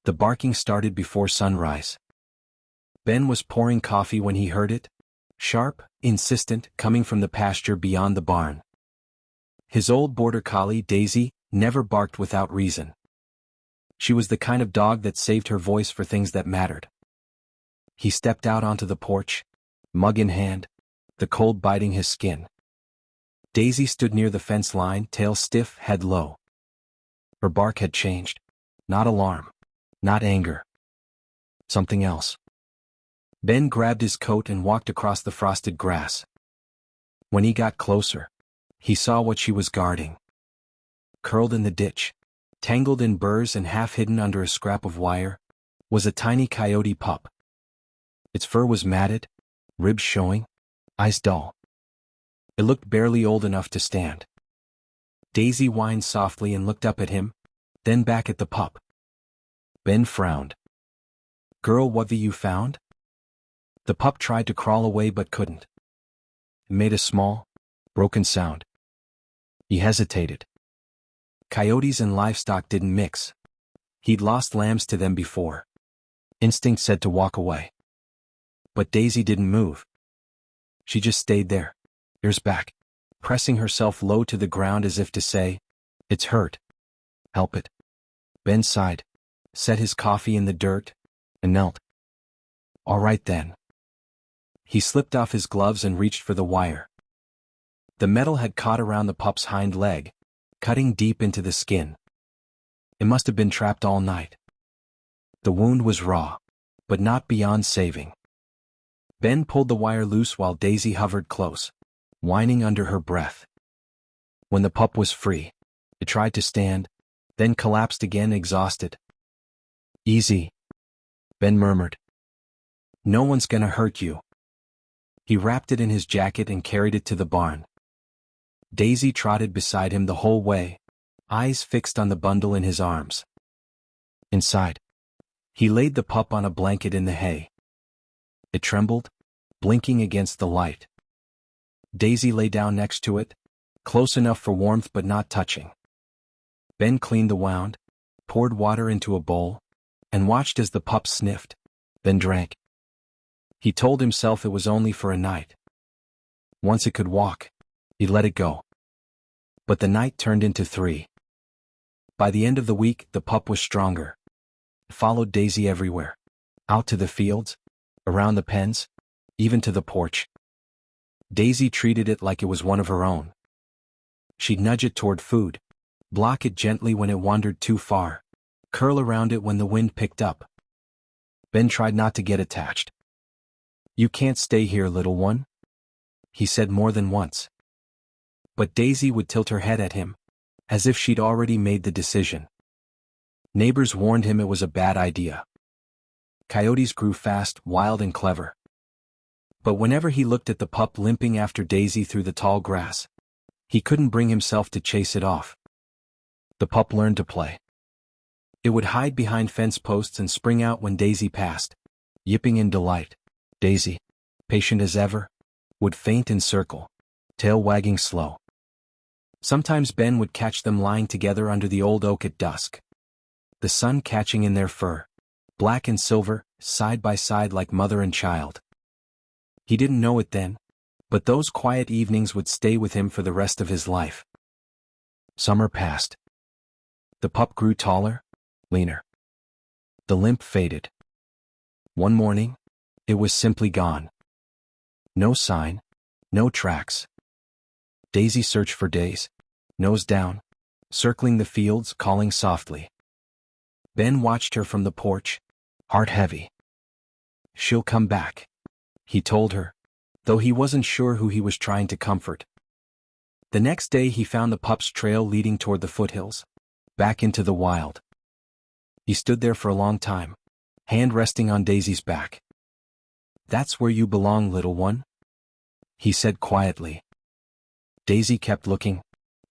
The barking started before sunrise. Ben was pouring coffee when he heard it, sharp, insistent, coming from the pasture beyond the barn. His old border collie, Daisy, never barked without reason. She was the kind of dog that saved her voice for things that mattered. He stepped out onto the porch, mug in hand, the cold biting his skin. Daisy stood near the fence line, tail stiff, head low. Her bark had changed. Not alarm. Not anger. Something else. Ben grabbed his coat and walked across the frosted grass. When he got closer, he saw what she was guarding. Curled in the ditch, tangled in burrs and half hidden under a scrap of wire, was a tiny coyote pup. Its fur was matted, ribs showing, eyes dull. It looked barely old enough to stand. Daisy whined softly and looked up at him, then back at the pup. Ben frowned. "Girl, what have you found?" The pup tried to crawl away but couldn't. It made a small, broken sound. He hesitated. Coyotes and livestock didn't mix. He'd lost lambs to them before. Instinct said to walk away. But Daisy didn't move. She just stayed there, ears back, pressing herself low to the ground as if to say, "It's hurt. Help it." Ben sighed, set his coffee in the dirt, and knelt. "All right then." He slipped off his gloves and reached for the wire. The metal had caught around the pup's hind leg, cutting deep into the skin. It must have been trapped all night. The wound was raw, but not beyond saving. Ben pulled the wire loose while Daisy hovered close, whining under her breath. When the pup was free, it tried to stand, then collapsed again, exhausted. "Easy," Ben murmured. "No one's gonna hurt you." He wrapped it in his jacket and carried it to the barn. Daisy trotted beside him the whole way, eyes fixed on the bundle in his arms. Inside, he laid the pup on a blanket in the hay. It trembled, blinking against the light. Daisy lay down next to it, close enough for warmth but not touching. Ben cleaned the wound, poured water into a bowl, and watched as the pup sniffed, then drank. He told himself it was only for a night. Once it could walk, he'd let it go. But the night turned into 3. By the end of the week, the pup was stronger. It followed Daisy everywhere, out to the fields, around the pens, even to the porch. Daisy treated it like it was one of her own. She'd nudge it toward food, block it gently when it wandered too far, curl around it when the wind picked up. Ben tried not to get attached. "You can't stay here, little one," he said more than once. But Daisy would tilt her head at him, as if she'd already made the decision. Neighbors warned him it was a bad idea. Coyotes grew fast, wild and clever. But whenever he looked at the pup limping after Daisy through the tall grass, he couldn't bring himself to chase it off. The pup learned to play. It would hide behind fence posts and spring out when Daisy passed, yipping in delight. Daisy, patient as ever, would feint and circle, tail wagging slow. Sometimes Ben would catch them lying together under the old oak at dusk. The sun catching in their fur, black and silver, side by side like mother and child. He didn't know it then, but those quiet evenings would stay with him for the rest of his life. Summer passed. The pup grew taller, leaner. The limp faded. One morning, it was simply gone. No sign, no tracks. Daisy searched for days, nose down, circling the fields, calling softly. Ben watched her from the porch, heart heavy. "She'll come back," he told her, though he wasn't sure who he was trying to comfort. The next day he found the pup's trail leading toward the foothills, back into the wild. He stood there for a long time, hand resting on Daisy's back. "That's where you belong, little one," he said quietly. Daisy kept looking,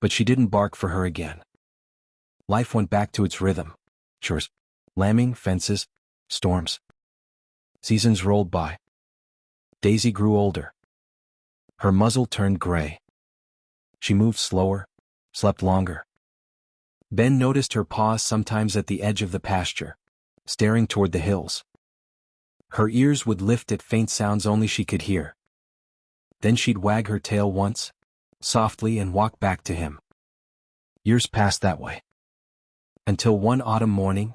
but she didn't bark for her again. Life went back to its rhythm. Chores, lambing, fences, storms. Seasons rolled by. Daisy grew older. Her muzzle turned gray. She moved slower, slept longer. Ben noticed her pause sometimes at the edge of the pasture, staring toward the hills. Her ears would lift at faint sounds only she could hear. Then she'd wag her tail once, softly, and walk back to him. Years passed that way. Until one autumn morning,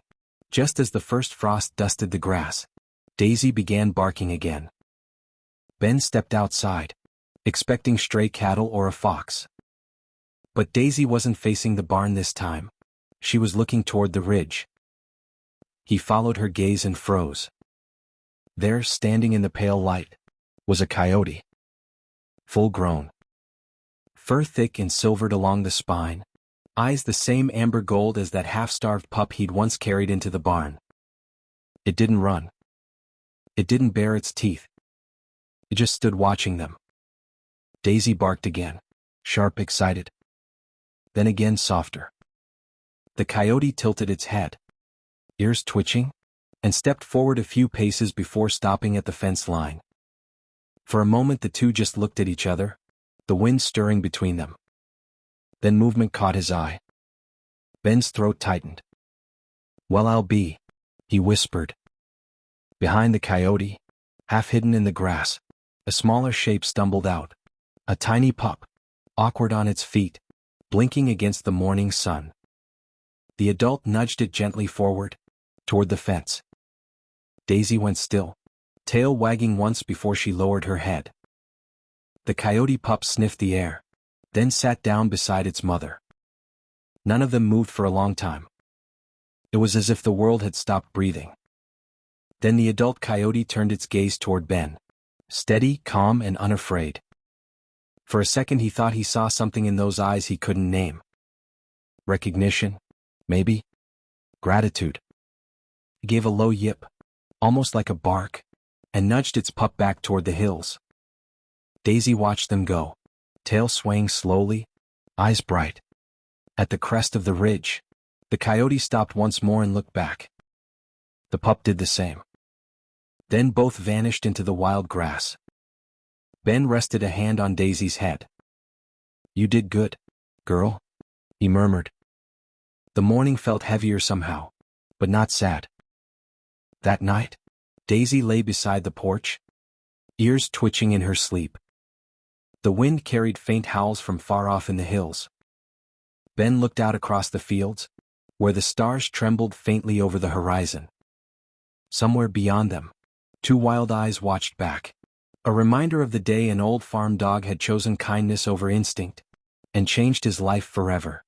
just as the first frost dusted the grass, Daisy began barking again. Ben stepped outside, expecting stray cattle or a fox. But Daisy wasn't facing the barn this time. She was looking toward the ridge. He followed her gaze and froze. There, standing in the pale light, was a coyote. Full-grown. Fur thick and silvered along the spine, eyes the same amber gold as that half-starved pup he'd once carried into the barn. It didn't run. It didn't bare its teeth. It just stood watching them. Daisy barked again, sharp, excited. Then again softer. The coyote tilted its head, ears twitching, and stepped forward a few paces before stopping at the fence line. For a moment the two just looked at each other, the wind stirring between them. Then movement caught his eye. Ben's throat tightened. "Well, I'll be," he whispered. Behind the coyote, half hidden in the grass, a smaller shape stumbled out. A tiny pup, awkward on its feet, blinking against the morning sun. The adult nudged it gently forward, toward the fence. Daisy went still, tail wagging once before she lowered her head. The coyote pup sniffed the air, then sat down beside its mother. None of them moved for a long time. It was as if the world had stopped breathing. Then the adult coyote turned its gaze toward Ben, steady, calm, and unafraid. For a second he thought he saw something in those eyes he couldn't name. Recognition, maybe? Gratitude. He gave a low yip, almost like a bark, and nudged its pup back toward the hills. Daisy watched them go, tail swaying slowly, eyes bright. At the crest of the ridge, the coyote stopped once more and looked back. The pup did the same. Then both vanished into the wild grass. Ben rested a hand on Daisy's head. "You did good, girl," he murmured. The morning felt heavier somehow, but not sad. That night, Daisy lay beside the porch, ears twitching in her sleep. The wind carried faint howls from far off in the hills. Ben looked out across the fields, where the stars trembled faintly over the horizon. Somewhere beyond them, two wild eyes watched back. A reminder of the day an old farm dog had chosen kindness over instinct, and changed his life forever.